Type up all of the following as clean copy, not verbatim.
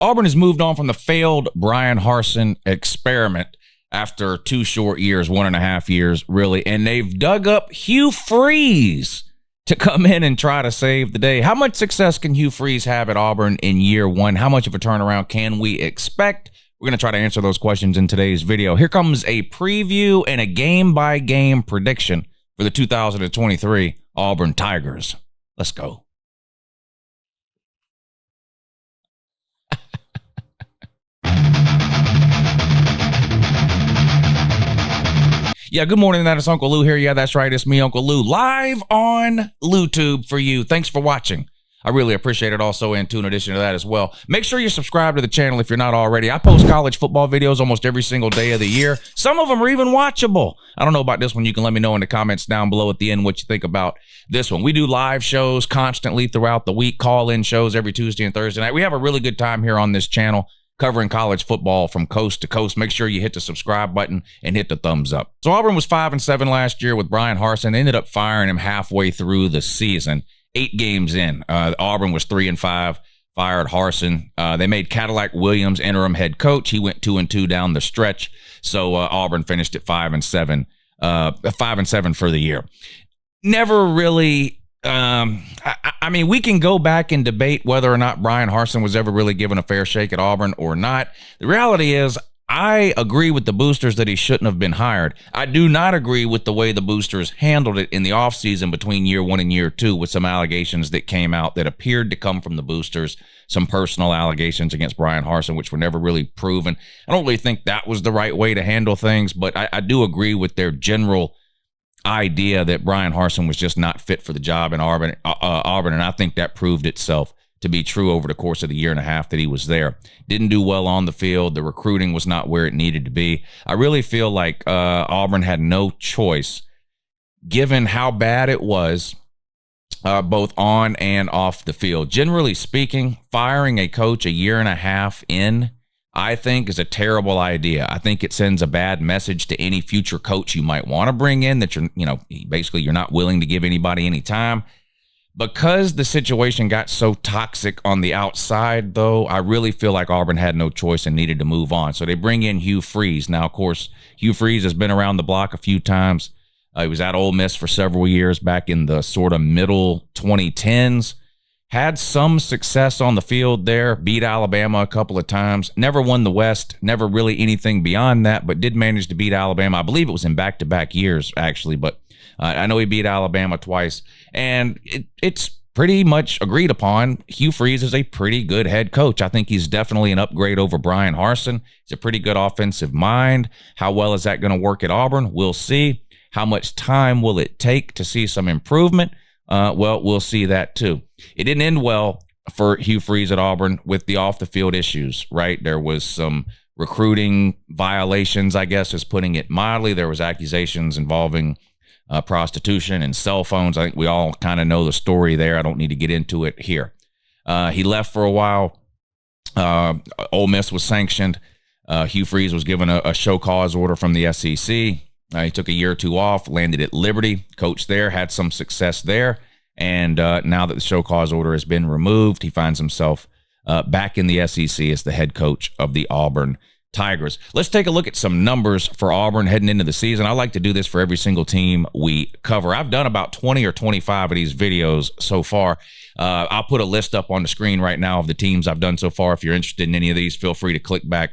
Auburn has moved on from the failed Brian Harsin experiment after 2 short years, 1.5 years, really, and they've dug up Hugh Freeze to come in and try to save the day. How much success can Hugh Freeze have at Auburn in year 1? How much of a turnaround can we expect? We're going to try to answer those questions in today's video. Here comes a preview and a game-by-game prediction for the 2023 Auburn Tigers. Let's go. Yeah, good morning. That is Uncle Lou here. Yeah, that's right. It's me, Uncle Lou, live on LouTube for you. Thanks for watching. I really appreciate it also, and in addition to that as well. Make sure you subscribe to the channel if you're not already. I post college football videos almost every single day of the year. Some of them are even watchable. I don't know about this one. You can let me know in the comments down below at the end what you think about this one. We do live shows constantly throughout the week, call-in shows every Tuesday and Thursday night. We have a really good time here on this channel covering college football from coast to coast. Make sure you hit the subscribe button and hit the thumbs up. So Auburn was 5-7 last year with Brian Harsin. They ended up firing him halfway through the season, 8 games in. Auburn was 3-5, fired Harsin. They made Cadillac Williams interim head coach. He went 2-2 down the stretch. So Auburn finished at 5-7, 5-7 for the year. Never really. I mean, we can go back and debate whether or not Brian Harsin was ever really given a fair shake at Auburn or not. The reality is, I agree with the boosters that he shouldn't have been hired. I do not agree with the way the boosters handled it in the offseason between year 1 and year 2 with some allegations that came out that appeared to come from the boosters, some personal allegations against Brian Harsin, which were never really proven. I don't really think that was the right way to handle things, but I do agree with their general idea that Brian Harsin was just not fit for the job in Auburn, and I think that proved itself to be true over the course of the 1.5 years that he was there. Didn't do well on the field. The recruiting was not where it needed to be. I really feel like Auburn had no choice, given how bad it was, both on and off the field. Generally speaking, firing a coach 1.5 years in, I think, is a terrible idea. I think it sends a bad message to any future coach you might want to bring in that you're not willing to give anybody any time. Because the situation got so toxic on the outside, though, I really feel like Auburn had no choice and needed to move on. So they bring in Hugh Freeze. Now, of course, Hugh Freeze has been around the block a few times. He was at Ole Miss for several years back in the sort of middle 2010s. Had some success on the field there, beat Alabama a couple of times, never won the West, never really anything beyond that, but did manage to beat Alabama. I believe it was in back-to-back years, actually, but I know he beat Alabama twice. And it's pretty much agreed upon. Hugh Freeze is a pretty good head coach. I think he's definitely an upgrade over Brian Harsin. He's a pretty good offensive mind. How well is that going to work at Auburn? We'll see. How much time will it take to see some improvement? Well, we'll see that too. It didn't end well for Hugh Freeze at Auburn with the off-the-field issues, right? There was some recruiting violations, I guess is putting it mildly. There was accusations involving prostitution and cell phones. I think we all kind of know the story there. I don't need to get into it here. He left for a while. Ole Miss was sanctioned. Hugh Freeze was given a show cause order from the SEC. He took a year or 2 off, landed at Liberty, coached there, had some success there. And now that the show cause order has been removed, he finds himself back in the SEC as the head coach of the Auburn Tigers. Let's take a look at some numbers for Auburn heading into the season. I like to do this for every single team we cover. I've done about 20 or 25 of these videos so far. I'll put a list up on the screen right now of the teams I've done so far. If you're interested in any of these, feel free to click back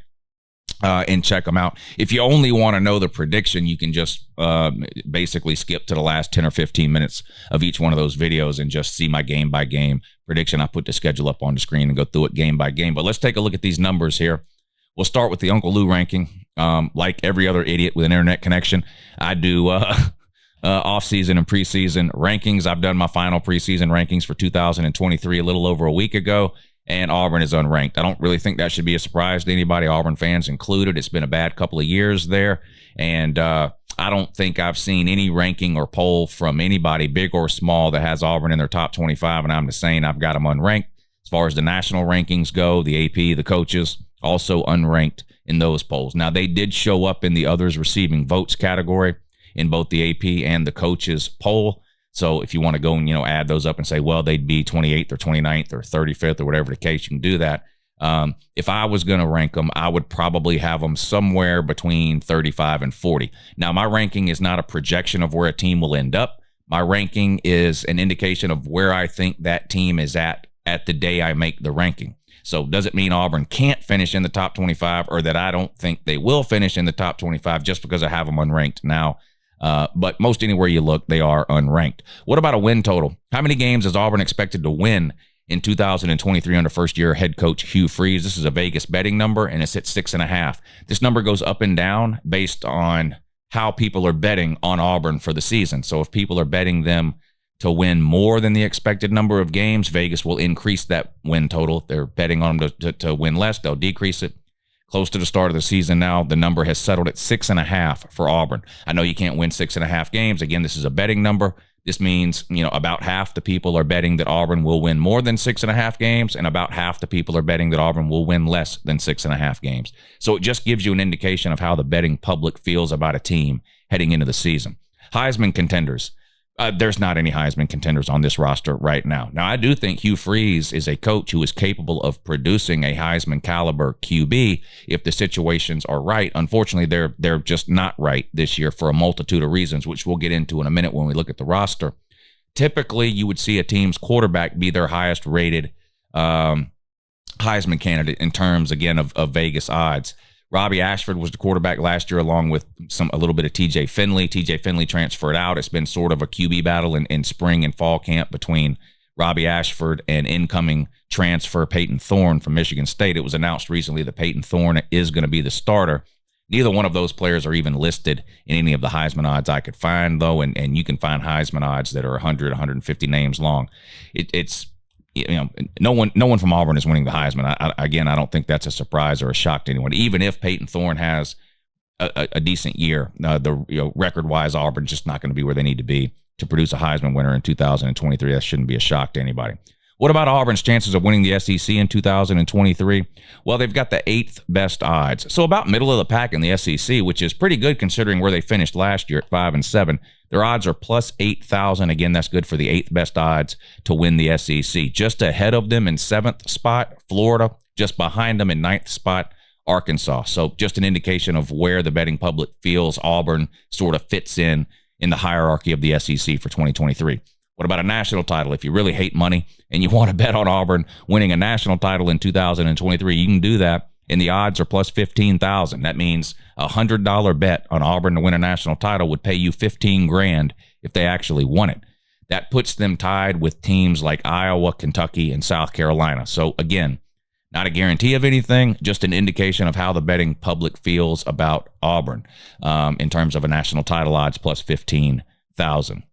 and check them out. If you only want to know the prediction, you can just basically skip to the last 10 or 15 minutes of each one of those videos and just see my game-by-game prediction. I put the schedule up on the screen and go through it game by game. But let's take a look at these numbers here. We'll start with the Uncle Lou ranking. Like every other idiot with an internet connection, I do off-season and preseason rankings. I've done my final preseason rankings for 2023 a little over a week ago, and Auburn is unranked. I don't really think that should be a surprise to anybody, Auburn fans included. It's been a bad couple of years there, and I don't think I've seen any ranking or poll from anybody, big or small, that has Auburn in their top 25, and I'm just saying I've got them unranked. As far as the national rankings go, the AP, the coaches, also unranked in those polls. Now, they did show up in the others receiving votes category in both the AP and the coaches poll. So if you want to go and, add those up and say, well, they'd be 28th or 29th or 35th or whatever the case, you can do that. If I was going to rank them, I would probably have them somewhere between 35 and 40. Now, my ranking is not a projection of where a team will end up. My ranking is an indication of where I think that team is at the day I make the ranking. So does it mean Auburn can't finish in the top 25, or that I don't think they will finish in the top 25 just because I have them unranked now? But most anywhere you look, they are unranked. What about a win total? How many games is Auburn expected to win in 2023 under first-year head coach Hugh Freeze? This is a Vegas betting number, and it's at 6.5. This number goes up and down based on how people are betting on Auburn for the season. So if people are betting them to win more than the expected number of games, Vegas will increase that win total. If they're betting on them to win less, they'll decrease it. Close to the start of the season now, the number has settled at 6.5 for Auburn. I know you can't win 6.5 games. Again, this is a betting number. This means, about half the people are betting that Auburn will win more than 6.5 games, and about half the people are betting that Auburn will win less than 6.5 games. So it just gives you an indication of how the betting public feels about a team heading into the season. Heisman contenders. There's not any Heisman contenders on this roster right now. Now, I do think Hugh Freeze is a coach who is capable of producing a Heisman caliber QB if the situations are right. Unfortunately, they're just not right this year for a multitude of reasons, which we'll get into in a minute when we look at the roster. Typically, you would see a team's quarterback be their highest rated Heisman candidate in terms, again, of Vegas odds. Robbie Ashford was the quarterback last year, along with a little bit of TJ Finley. TJ Finley transferred out. It's been sort of a QB battle in spring and fall camp between Robbie Ashford and incoming transfer Peyton Thorne from Michigan State. It was announced recently that Peyton Thorne is going to be the starter. Neither one of those players are even listed in any of the Heisman odds I could find, though, and you can find Heisman odds that are 100, 150 names long. It's no one from Auburn is winning the Heisman. I don't think that's a surprise or a shock to anyone. Even if Peyton Thorne has a decent year, record-wise, Auburn's just not going to be where they need to be to produce a Heisman winner in 2023. That shouldn't be a shock to anybody. What about Auburn's chances of winning the SEC in 2023? Well, they've got the 8th best odds. So about middle of the pack in the SEC, which is pretty good considering where they finished last year at 5-7. Their odds are plus 8,000. Again, that's good for the 8th best odds to win the SEC. Just ahead of them in 7th spot, Florida. Just behind them in 9th spot, Arkansas. So just an indication of where the betting public feels Auburn sort of fits in the hierarchy of the SEC for 2023. What about a national title? If you really hate money and you want to bet on Auburn winning a national title in 2023, you can do that. And the odds are plus 15,000. That means a $100 bet on Auburn to win a national title would pay you $15,000 if they actually won it. That puts them tied with teams like Iowa, Kentucky, and South Carolina. So again, not a guarantee of anything, just an indication of how the betting public feels about Auburn in terms of a national title odds plus 15,000.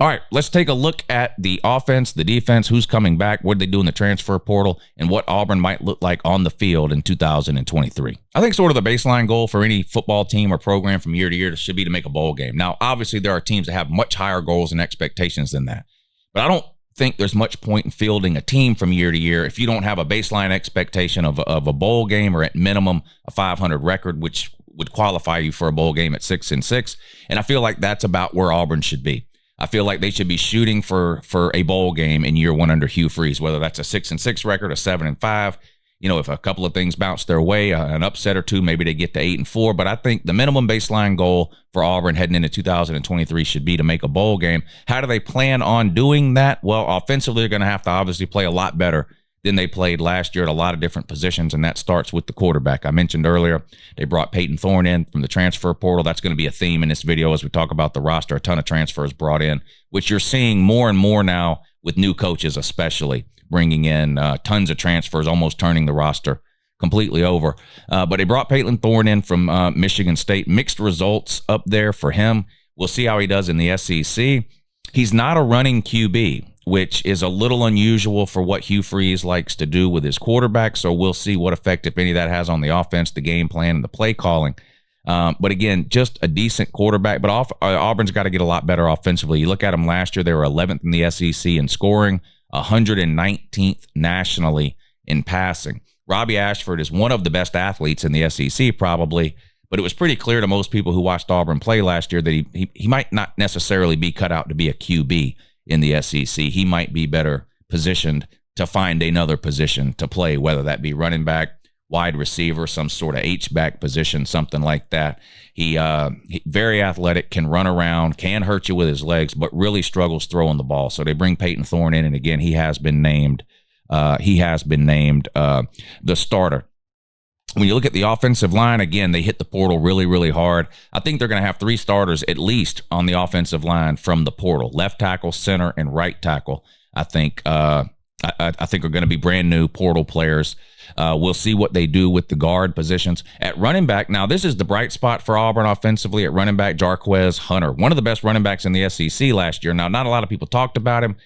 All right, let's take a look at the offense, the defense, who's coming back, what they do in the transfer portal, and what Auburn might look like on the field in 2023. I think sort of the baseline goal for any football team or program from year to year should be to make a bowl game. Now, obviously, there are teams that have much higher goals and expectations than that. But I don't think there's much point in fielding a team from year to year if you don't have a baseline expectation of a bowl game, or at minimum a 500 record, which would qualify you for a bowl game at 6-6. And I feel like that's about where Auburn should be. I feel like they should be shooting for a bowl game in year one under Hugh Freeze, whether that's a 6-6 record, a 7-5. If a couple of things bounce their way, an upset or two, maybe they get to 8-4. But I think the minimum baseline goal for Auburn heading into 2023 should be to make a bowl game. How do they plan on doing that? Well, offensively, they're going to have to obviously play a lot better than they played last year at a lot of different positions, and that starts with the quarterback. I mentioned earlier they brought Peyton Thorne in from the transfer portal. That's going to be a theme in this video as we talk about the roster. A ton of transfers brought in, which you're seeing more and more now with new coaches, especially bringing in tons of transfers, almost turning the roster completely over. But they brought Peyton Thorne in from Michigan State. Mixed results up there for him. We'll see how he does in the SEC. He's not a running QB, which is a little unusual for what Hugh Freeze likes to do with his quarterback. So we'll see what effect, if any, that has on the offense, the game plan, and the play calling. But again, just a decent quarterback. But Auburn's got to get a lot better offensively. You look at them last year, they were 11th in the SEC in scoring, 119th nationally in passing. Robbie Ashford is one of the best athletes in the SEC, probably. But it was pretty clear to most people who watched Auburn play last year that he might not necessarily be cut out to be a QB in the SEC. He might be better positioned to find another position to play, whether that be running back, wide receiver, some sort of H-back position, something like that. He very athletic, can run around, can hurt you with his legs, but really struggles throwing the ball. So they bring Peyton Thorne in, and again, he has been named the starter. When you look at the offensive line, again, they hit the portal really, really hard. I think they're going to have 3 starters at least on the offensive line from the portal: left tackle, center, and right tackle. I think are going to be brand new portal players. We'll see what they do with the guard positions. At running back, now this is the bright spot for Auburn offensively. At running back, Jarquez Hunter, one of the best running backs in the SEC last year. Now, not a lot of people talked about him.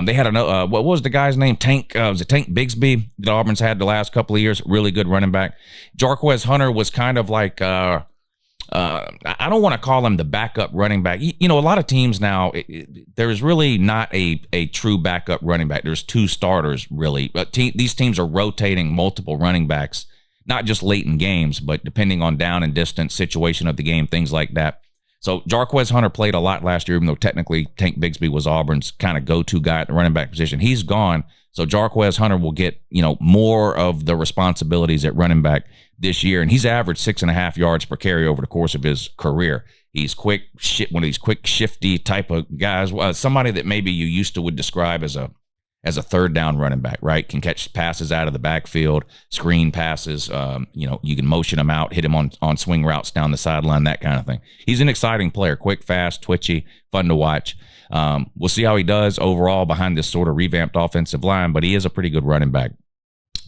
They had what was the guy's name? Was it Tank Bigsby that Auburn's had the last couple of years? Really good running back. Jarquez Hunter was kind of like, I don't want to call him the backup running back. A lot of teams now, there's really not a true backup running back. There's 2 starters, really. But these teams are rotating multiple running backs, not just late in games, but depending on down and distance, situation of the game, things like that. So Jarquez Hunter played a lot last year, even though technically Tank Bigsby was Auburn's kind of go-to guy at the running back position. He's gone, so Jarquez Hunter will get more of the responsibilities at running back this year, and he's averaged 6.5 yards per carry over the course of his career. He's quick, one of these quick, shifty type of guys. Somebody that maybe you used to would describe as a third down running back, right? Can catch passes out of the backfield, screen passes. You can motion him out, hit him on swing routes down the sideline, that kind of thing. He's an exciting player, quick, fast, twitchy, fun to watch. We'll see how he does overall behind this sort of revamped offensive line, but he is a pretty good running back.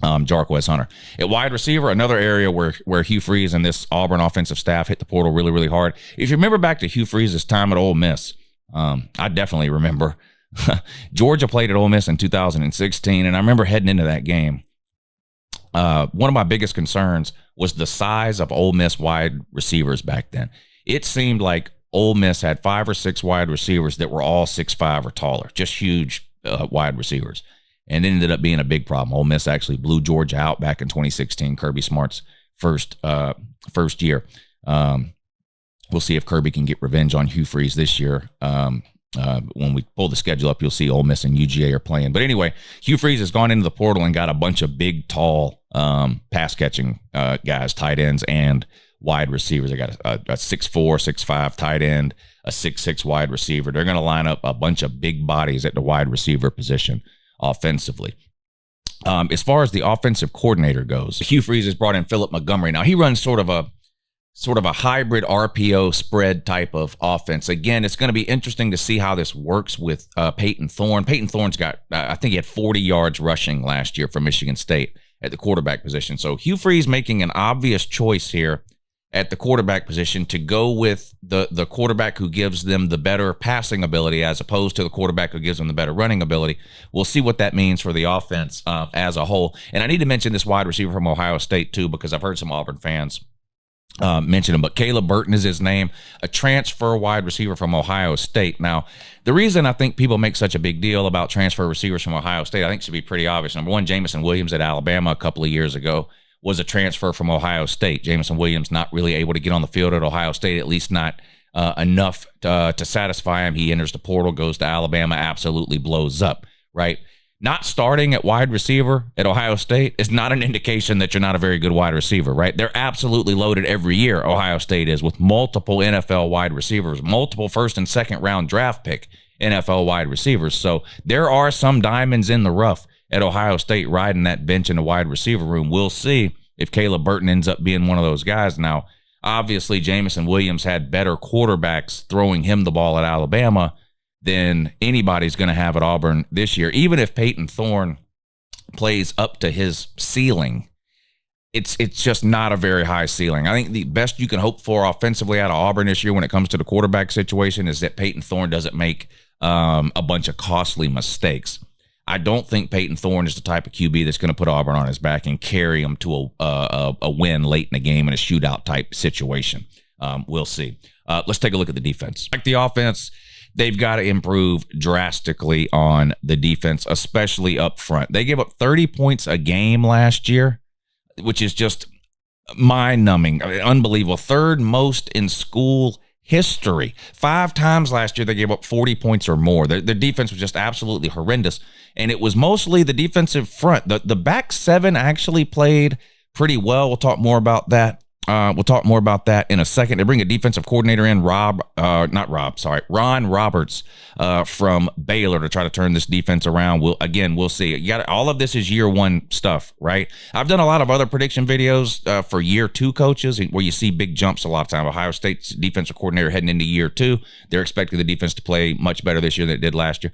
Jarquez Hunter. At wide receiver, another area where Hugh Freeze and this Auburn offensive staff hit the portal really, really hard. If you remember back to Hugh Freeze's time at Ole Miss, I definitely remember. Georgia played at Ole Miss in 2016, and I remember heading into that game. One of my biggest concerns was the size of Ole Miss wide receivers back then. It seemed like Ole Miss had 5 or 6 wide receivers that were all 6'5" or taller, just huge wide receivers. And it ended up being a big problem. Ole Miss actually blew Georgia out back in 2016, Kirby Smart's first year. We'll see if Kirby can get revenge on Hugh Freeze this year. When we pull the schedule up, you'll see Ole Miss and UGA are playing. But anyway, Hugh Freeze has gone into the portal and got a bunch of big, tall pass-catching guys, tight ends and wide receivers. They got a 6'4", 6'5" tight end, a 6'6" wide receiver. They're going to line up a bunch of big bodies at the wide receiver position offensively. As far as the offensive coordinator goes, Hugh Freeze has brought in Philip Montgomery. Now, he runs sort of a hybrid RPO spread type of offense. Again, it's going to be interesting to see how this works with Peyton Thorne. Peyton Thorne's got, I think he had 40 yards rushing last year for Michigan State at the quarterback position. So Hugh Freeze making an obvious choice here at the quarterback position to go with the quarterback who gives them the better passing ability as opposed to the quarterback who gives them the better running ability. We'll see what that means for the offense as a whole. And I need to mention this wide receiver from Ohio State too, because I've heard some Auburn fans mention him, but Caleb Burton is his name, a transfer wide receiver from Ohio State. Now, the reason I think people make such a big deal about transfer receivers from Ohio State, I think should be pretty obvious. Number one, Jamison Williams at Alabama a couple of years ago was a transfer from Ohio State. Jamison Williams not really able to get on the field at Ohio State, at least not enough to satisfy him. He enters the portal, goes to Alabama, absolutely blows up, right? Not starting at wide receiver at Ohio State is not an indication that you're not a very good wide receiver, right? They're absolutely loaded every year, Ohio State is, with multiple NFL wide receivers, multiple first and second round draft pick NFL wide receivers. So there are some diamonds in the rough at Ohio State riding that bench in the wide receiver room. We'll see if Caleb Burton ends up being one of those guys. Now, obviously, Jamison Williams had better quarterbacks throwing him the ball at Alabama than anybody's going to have at Auburn this year. Even if Peyton Thorne plays up to his ceiling, it's just not a very high ceiling. I think the best you can hope for offensively out of Auburn this year when it comes to the quarterback situation is that Peyton Thorne doesn't make a bunch of costly mistakes. I don't think Peyton Thorne is the type of QB that's going to put Auburn on his back and carry him to a win late in the game in a shootout type situation. We'll see. Let's take a look at the defense. Like the offense, they've got to improve drastically on the defense, especially up front. They gave up 30 points a game last year, which is just mind-numbing, unbelievable. Third most in school history. 5 times last year they gave up 40 points or more. Their defense was just absolutely horrendous. and it was mostly the defensive front. The back seven actually played pretty well. We'll talk more about that. In a second. They bring a defensive coordinator in, Ron Roberts from Baylor to try to turn this defense around. We'll see. All of this is year one stuff, right? I've done a lot of other prediction videos for year two coaches where you see big jumps a lot of time. Ohio State's defensive coordinator heading into year two. They're expecting the defense to play much better this year than it did last year.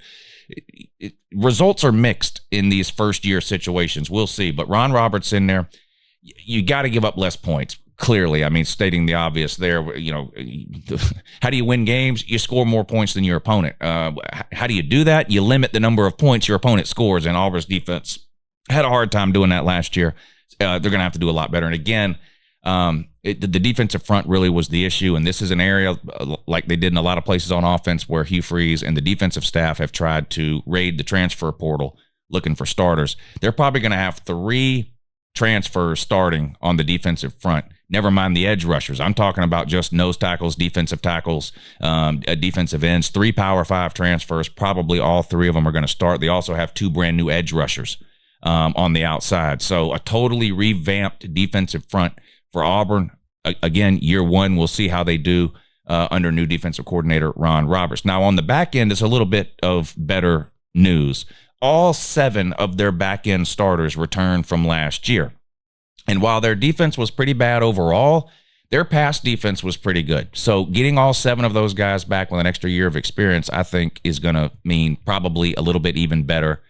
Results are mixed in these first year situations. We'll see. But Ron Roberts in there, you got to give up less points. Clearly, I mean, stating the obvious there, how do you win games? You score more points than your opponent. How do you do that? You limit the number of points your opponent scores, and Auburn's defense had a hard time doing that last year. They're going to have to do a lot better. And again, the defensive front really was the issue, and this is an area like they did in a lot of places on offense where Hugh Freeze and the defensive staff have tried to raid the transfer portal looking for starters. They're probably going to have 3 transfers starting on the defensive front. Never mind the edge rushers. I'm talking about just nose tackles, defensive ends, 3 Power 5 transfers. Probably all 3 of them are going to start. They also have 2 brand new edge rushers on the outside. So a totally revamped defensive front for Auburn. Again, year one, we'll see how they do under new defensive coordinator Ron Roberts. Now on the back end, it's a little bit of better news. All 7 of their back end starters returned from last year. And while their defense was pretty bad overall, their pass defense was pretty good. So getting all 7 of those guys back with an extra year of experience, I think, is going to mean probably a little bit even better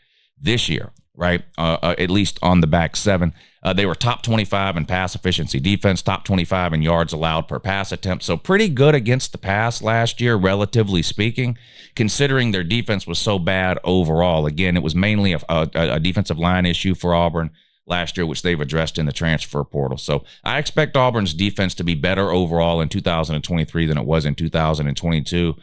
this year, right? At least on the back 7. They were top 25 in pass efficiency defense, top 25 in yards allowed per pass attempt. So pretty good against the pass last year, relatively speaking, considering their defense was so bad overall. Again, it was mainly a defensive line issue for Auburn last year, which they've addressed in the transfer portal. So I expect Auburn's defense to be better overall in 2023 than it was in 2022,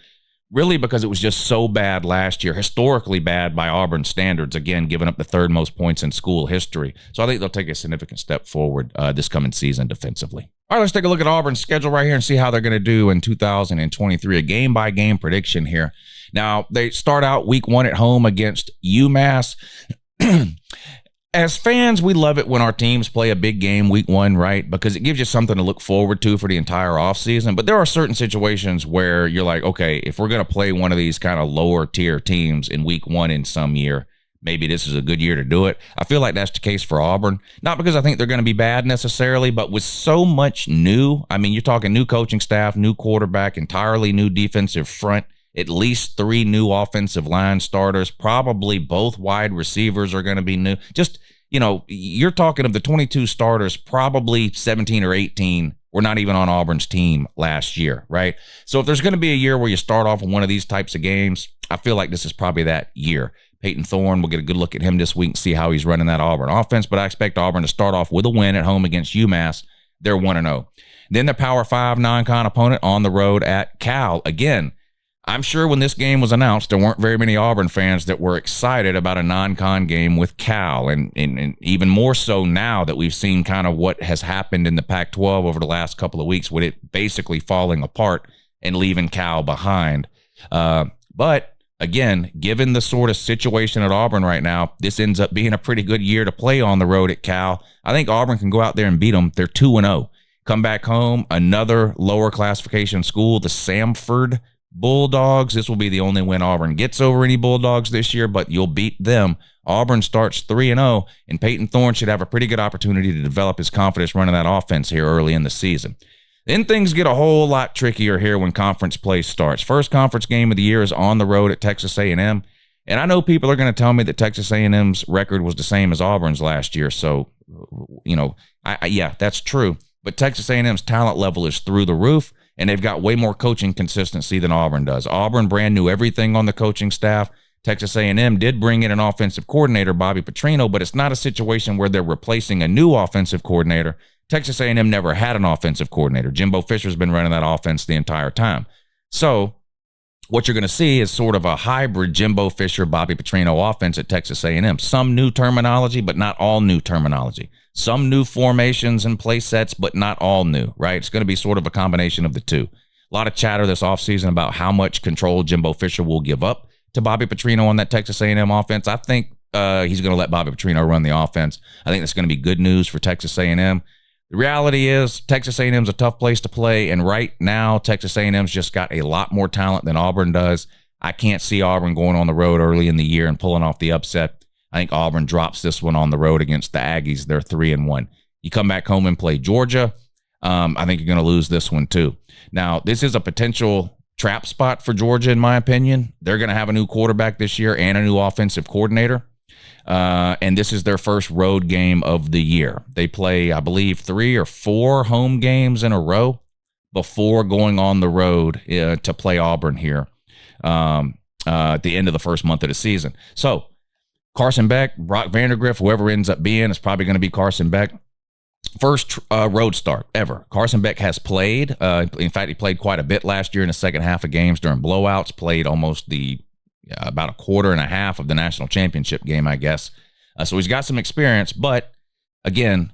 really because it was just so bad last year, historically bad by Auburn standards, again, giving up the 3rd most points in school history. So I think they'll take a significant step forward this coming season defensively. All right, let's take a look at Auburn's schedule right here and see how they're going to do in 2023, a game-by-game prediction here. Now, they start out week 1 at home against UMass. As fans, we love it when our teams play a big game week 1, right? Because it gives you something to look forward to for the entire offseason. But there are certain situations where you're like, okay, if we're going to play one of these kind of lower tier teams in week 1 in some year, maybe this is a good year to do it. I feel like that's the case for Auburn. Not because I think they're going to be bad necessarily, but with so much new, I mean, you're talking new coaching staff, new quarterback, entirely new defensive front, at least 3 new offensive line starters, probably both wide receivers are going to be new. Just, you're talking of the 22 starters, probably 17 or 18 were not even on Auburn's team last year, right? So if there's going to be a year where you start off with one of these types of games, I feel like this is probably that year. Peyton Thorne, we'll get a good look at him this week and see how he's running that Auburn offense, but I expect Auburn to start off with a win at home against UMass. They're 1-0. Then the Power 5 non-con opponent on the road at Cal. Again, I'm sure when this game was announced, there weren't very many Auburn fans that were excited about a non-con game with Cal, and even more so now that we've seen kind of what has happened in the Pac-12 over the last couple of weeks with it basically falling apart and leaving Cal behind. But again, given the sort of situation at Auburn right now, this ends up being a pretty good year to play on the road at Cal. I think Auburn can go out there and beat them. They're 2-0. Come back home, another lower classification school, the Samford Bulldogs. This will be the only win Auburn gets over any Bulldogs this year, but you'll beat them. Auburn starts 3-0, and Peyton Thorne should have a pretty good opportunity to develop his confidence running that offense here early in the season. Then things get a whole lot trickier here when conference play starts. First conference game of the year is on the road at Texas A&M, and I know people are going to tell me that Texas A&M's record was the same as Auburn's last year, so, yeah, that's true. But Texas A&M's talent level is through the roof, and they've got way more coaching consistency than Auburn does. Auburn brand new everything on the coaching staff. Texas A&M did bring in an offensive coordinator, Bobby Petrino, but it's not a situation where they're replacing a new offensive coordinator. Texas A&M never had an offensive coordinator. Jimbo Fisher's been running that offense the entire time. So what you're going to see is sort of a hybrid Jimbo Fisher, Bobby Petrino offense at Texas A&M. Some new terminology, but not all new terminology. Some new formations and play sets, but not all new, right? It's going to be sort of a combination of the two. A lot of chatter this offseason about how much control Jimbo Fisher will give up to Bobby Petrino on that Texas A&M offense. I think he's going to let Bobby Petrino run the offense. I think that's going to be good news for Texas A&M. The reality is Texas A&M's a tough place to play, and right now Texas A&M's just got a lot more talent than Auburn does. I can't see Auburn going on the road early in the year and pulling off the upset. I think Auburn drops this one on the road against the Aggies. They're 3-1. You come back home and play Georgia, I think you're going to lose this one too. Now, this is a potential trap spot for Georgia, in my opinion. They're going to have a new quarterback this year and a new offensive coordinator. And this is their first road game of the year. They play, I believe, 3 or 4 home games in a row before going on the road to play Auburn here at the end of the first month of the season. So Carson Beck, Brock Vandagriff, whoever ends up being, is probably going to be Carson Beck. First road start ever. Carson Beck has played. In fact, he played quite a bit last year in the second half of games during blowouts, played almost about a quarter and a half of the national championship game, I guess. So he's got some experience, but again,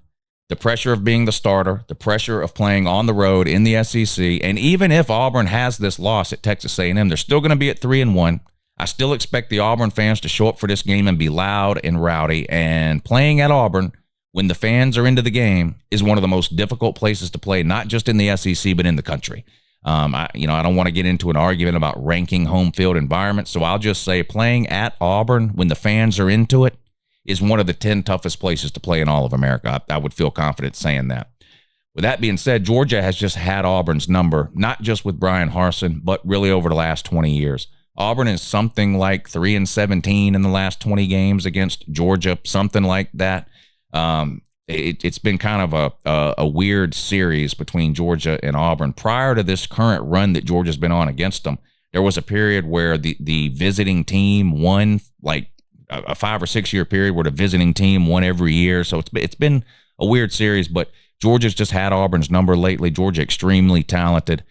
the pressure of being the starter, the pressure of playing on the road in the SEC, and even if Auburn has this loss at Texas A&M, they're still going to be at 3-1. I still expect the Auburn fans to show up for this game and be loud and rowdy, and playing at Auburn when the fans are into the game is one of the most difficult places to play, not just in the SEC, but in the country. I don't want to get into an argument about ranking home field environments, so I'll just say playing at Auburn when the fans are into it is one of the 10 toughest places to play in all of America. I would feel confident saying that. With that being said, Georgia has just had Auburn's number, not just with Brian Harsin, but really over the last 20 years. Auburn is something like 3-17 in the last 20 games against Georgia, something like that. It's been kind of a weird series between Georgia and Auburn. Prior to this current run that Georgia's been on against them, there was a period where the visiting team won, like a 5 or 6 year period where the visiting team won every year. So it's been a weird series, but Georgia's just had Auburn's number lately. Georgia extremely talented,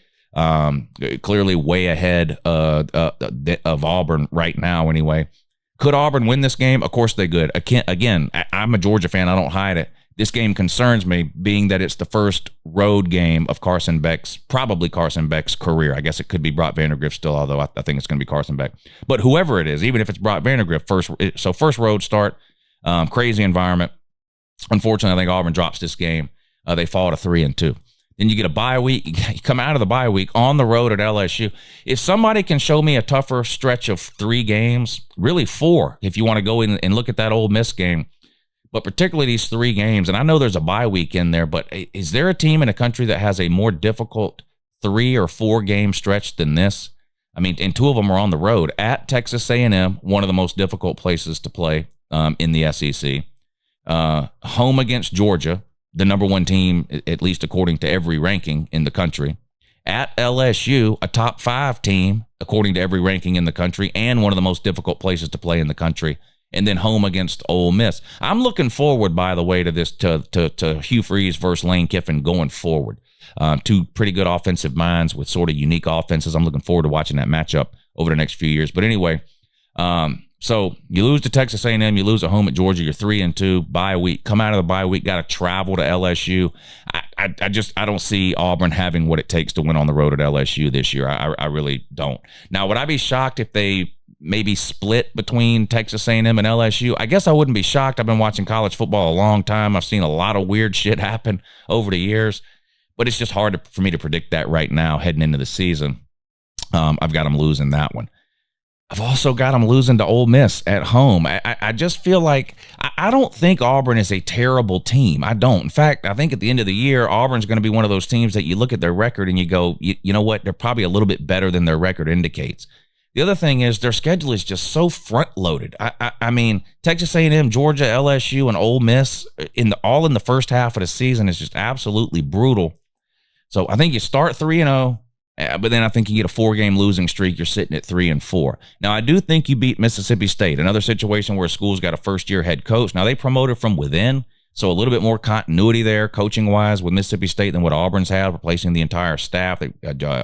clearly way ahead of Auburn right now anyway. Could Auburn win this game? Of course they could. Again, I'm a Georgia fan. I don't hide it. This game concerns me, being that it's the first road game of probably Carson Beck's career. I guess it could be Brock Vandagriff still, although I think it's going to be Carson Beck. But whoever it is, even if it's Brock Vandagriff, first road start, crazy environment. Unfortunately, I think Auburn drops this game. They fall to 3-2. Then you get a bye week. You come out of the bye week on the road at LSU. If somebody can show me a tougher stretch of 3 games, really 4, if you want to go in and look at that Ole Miss game, but particularly these 3 games, and I know there's a bye week in there, but is there a team in the country that has a more difficult 3 or 4 game stretch than this? I mean, and 2 of them are on the road at Texas A&M, one of the most difficult places to play in the SEC. Home against Georgia, the number 1 team, at least according to every ranking in the country. At LSU, a top 5 team, according to every ranking in the country, and one of the most difficult places to play in the country. And then home against Ole Miss. I'm looking forward, by the way, to this to Hugh Freeze versus Lane Kiffin going forward. 2 pretty good offensive minds with sort of unique offenses. I'm looking forward to watching that matchup over the next few years. But anyway, so you lose to Texas A&M, you lose at home at Georgia, you're 3-2, bye week. Come out of the bye week, got to travel to LSU. I don't see Auburn having what it takes to win on the road at LSU this year. I really don't. Now, would I be shocked if they maybe split between Texas A&M and LSU? I guess I wouldn't be shocked. I've been watching college football a long time. I've seen a lot of weird shit happen over the years, but it's just hard for me to predict that right now heading into the season. I've got them losing that one. I've also got them losing to Ole Miss at home. I just feel like I don't think Auburn is a terrible team. I don't. In fact, I think at the end of the year, Auburn's going to be one of those teams that you look at their record and you go, you know what? They're probably a little bit better than their record indicates. The other thing is their schedule is just so front-loaded. I mean, Texas A&M, Georgia, LSU, and Ole Miss all in the first half of the season is just absolutely brutal. So I think you start 3-0, but then I think you get a 4-game losing streak. You're sitting at 3-4. Now, I do think you beat Mississippi State, another situation where a school's got a first-year head coach. Now, they promoted from within, so a little bit more continuity there coaching-wise with Mississippi State than what Auburn's had, replacing the entire staff.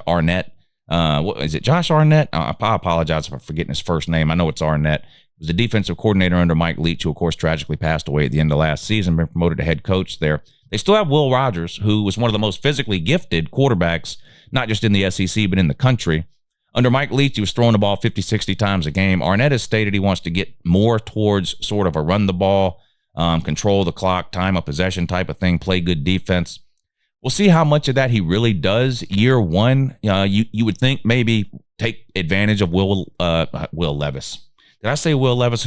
Arnett. What is it, Josh Arnett? I apologize for forgetting his first name. I know it's Arnett. He was the defensive coordinator under Mike Leach, who, of course, tragically passed away at the end of last season, been promoted to head coach there. They still have Will Rogers, who was one of the most physically gifted quarterbacks, not just in the SEC, but in the country, Under Mike Leach, he was throwing the ball 50, 60 times a game. Arnett has stated he wants to get more towards sort of a run the ball, control the clock, time of possession type of thing, play good defense. We'll see how much of that he really does year one. You would think maybe take advantage of Will Levis. Did I say Will Levis?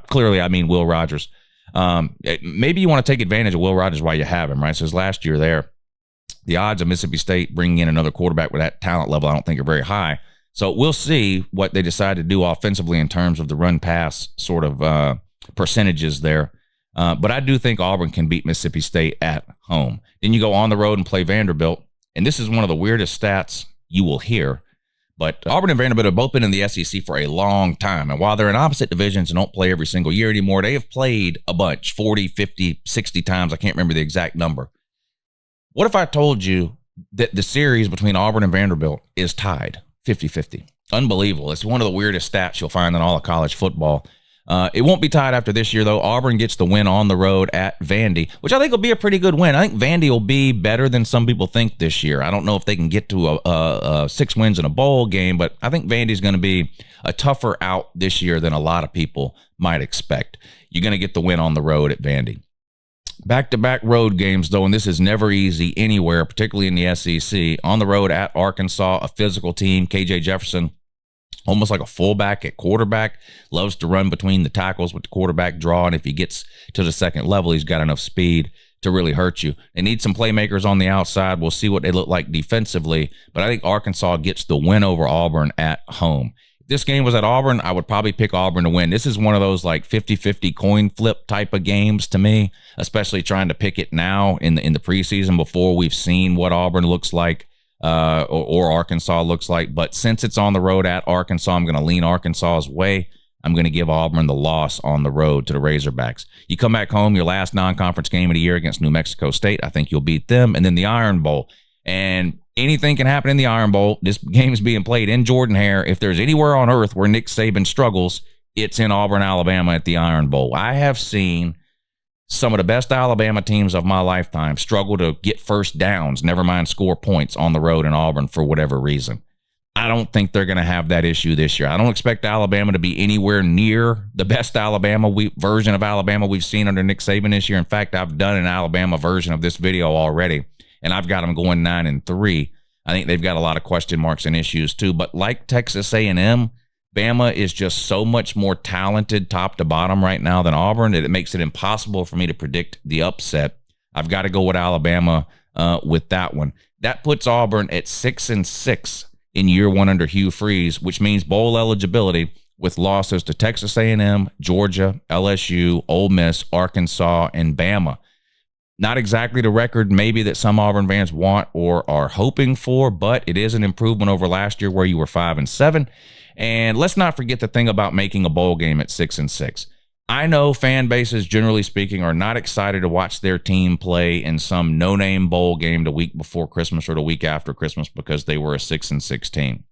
Clearly, I mean Will Rogers. Maybe you want to take advantage of Will Rogers while you have him, right? So his last year there, the odds of Mississippi State bringing in another quarterback with that talent level, I don't think are very high. So we'll see what they decide to do offensively in terms of the run-pass sort of percentages there. But I do think Auburn can beat Mississippi State at home. Then you go on the road and play Vanderbilt. And this is one of the weirdest stats you will hear. But Auburn and Vanderbilt have both been in the SEC for a long time. And while they're in opposite divisions and don't play every single year anymore, they have played a bunch, 40, 50, 60 times. I can't remember the exact number. What if I told you that the series between Auburn and Vanderbilt is tied 50-50? Unbelievable. It's one of the weirdest stats you'll find in all of college football. It won't be tied after this year, though. Auburn gets the win on the road at Vandy, which I think will be a pretty good win. I think Vandy will be better than some people think this year. I don't know if they can get to a 6 wins in a bowl game, but I think Vandy's going to be a tougher out this year than a lot of people might expect. You're going to get the win on the road at Vandy. Back-to-back road games, though, and this is never easy anywhere, particularly in the SEC. On the road at Arkansas, a physical team. KJ Jefferson, almost like a fullback at quarterback, loves to run between the tackles with the quarterback draw, and if he gets to the second level, he's got enough speed to really hurt you. They need some playmakers on the outside. We'll see what they look like defensively, but I think Arkansas gets the win over Auburn at home. If this game was at Auburn, I would probably pick Auburn to win. This is one of those like 50-50 coin flip type of games to me, especially trying to pick it now in the preseason before we've seen what Auburn looks like. Or Arkansas looks like. But since it's on the road at Arkansas, I'm going to lean Arkansas's way. I'm going to give Auburn the loss on the road to the Razorbacks. You come back home, your last non-conference game of the year against New Mexico State. I think you'll beat them. And then the Iron Bowl. And anything can happen in the Iron Bowl. This game is being played in Jordan-Hare. If there's anywhere on earth where Nick Saban struggles, it's in Auburn, Alabama at the Iron Bowl. I have seen some of the best Alabama teams of my lifetime struggle to get first downs, never mind score points on the road in Auburn for whatever reason. I don't think they're going to have that issue this year. I don't expect Alabama to be anywhere near the best Alabama version of Alabama we've seen under Nick Saban this year. In fact, I've done an Alabama version of this video already, and I've got them going 9-3. I think they've got a lot of question marks and issues too. But like Texas A&M, Bama is just so much more talented top to bottom right now than Auburn that it makes it impossible for me to predict the upset. I've got to go with Alabama with that one. That puts Auburn at 6-6 in year one under Hugh Freeze, which means bowl eligibility with losses to Texas A&M, Georgia, LSU, Ole Miss, Arkansas, and Bama. Not exactly the record maybe that some Auburn fans want or are hoping for, but it is an improvement over last year where you were 5-7. And let's not forget the thing about making a bowl game at 6-6. I know fan bases, generally speaking, are not excited to watch their team play in some no-name bowl game the week before Christmas or the week after Christmas because they were a 6-6 team.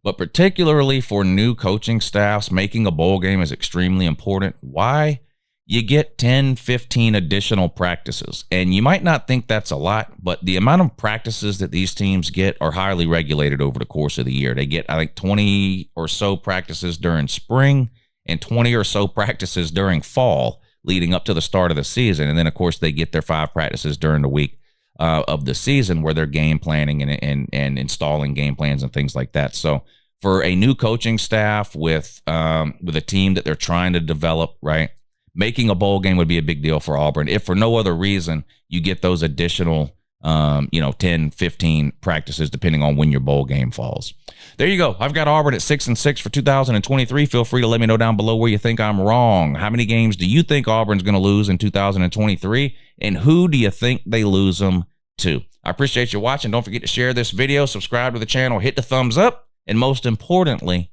But particularly for new coaching staffs, making a bowl game is extremely important. Why? You get 10, 15 additional practices. And you might not think that's a lot, but the amount of practices that these teams get are highly regulated over the course of the year. They get, I think, 20 or so practices during spring and 20 or so practices during fall leading up to the start of the season. And then, of course, they get their 5 practices during the week of the season where they're game planning and installing game plans and things like that. So for a new coaching staff with a team that they're trying to develop, right, making a bowl game would be a big deal for Auburn. If for no other reason, you get those additional 10, 15 practices depending on when your bowl game falls. There you go. I've got Auburn at 6-6 for 2023. Feel free to let me know down below where you think I'm wrong. How many games do you think Auburn's going to lose in 2023? And who do you think they lose them to? I appreciate you watching. Don't forget to share this video, subscribe to the channel, hit the thumbs up, and most importantly,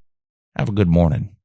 have a good morning.